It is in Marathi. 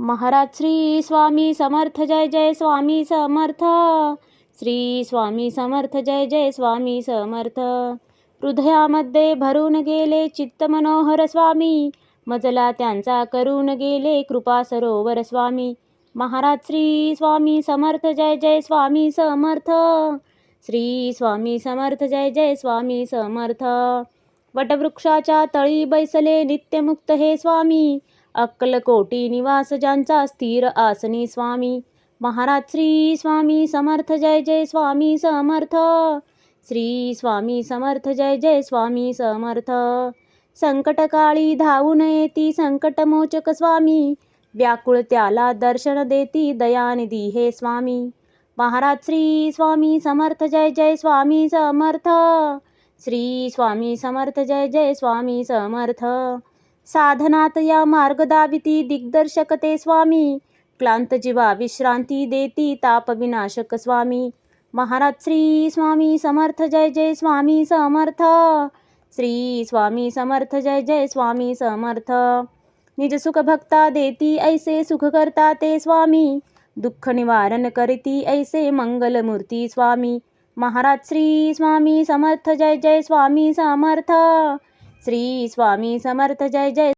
महाराज श्री स्वामी समर्थ जय जय स्वामी समर्थ. श्री स्वामी समर्थ जय जय स्वामी समर्थ. हृदयामध्ये भरून गेले चित्त मनोहर स्वामी, मजला त्यांचा करून गेले कृपा सरोवर स्वामी. महाराज श्री स्वामी समर्थ जय जय स्वामी समर्थ. श्री स्वामी समर्थ जय जय स्वामी समर्थ. वटवृक्षाच्या तळी बैसले नित्यमुक्त हे स्वामी, अक्कलकोटी निवास ज्यांचा स्थिर आसनी स्वामी. महाराज श्री स्वामी समर्थ जय जय स्वामी समर्थ. श्री स्वामी समर्थ जय जय स्वामी समर्थ. संकटकाळी धावून येती संकटमोचक स्वामी, व्याकुळ त्याला दर्शन देती दयानिधी हे स्वामी. महाराज श्री स्वामी समर्थ जय जय स्वामी समर्थ. श्री स्वामी समर्थ जय जय स्वामी समर्थ. साधनात या मार्ग दाविती दिग्दर्शक ते स्वामी, क्लांत जीवा विश्रांती देती ताप विनाशक स्वामी. महाराज श्री स्वामी समर्थ जय जय स्वामी समर्थ. श्री स्वामी समर्थ जय जय स्वामी समर्थ. निज सुख भक्ता देती ऐसे सुख करता ते स्वामी, दुःख निवारण करती ऐसे मंगलमूर्ती स्वामी. महाराज श्री स्वामी समर्थ जय जय स्वामी समर्थ. श्री स्वामी समर्थ जय जय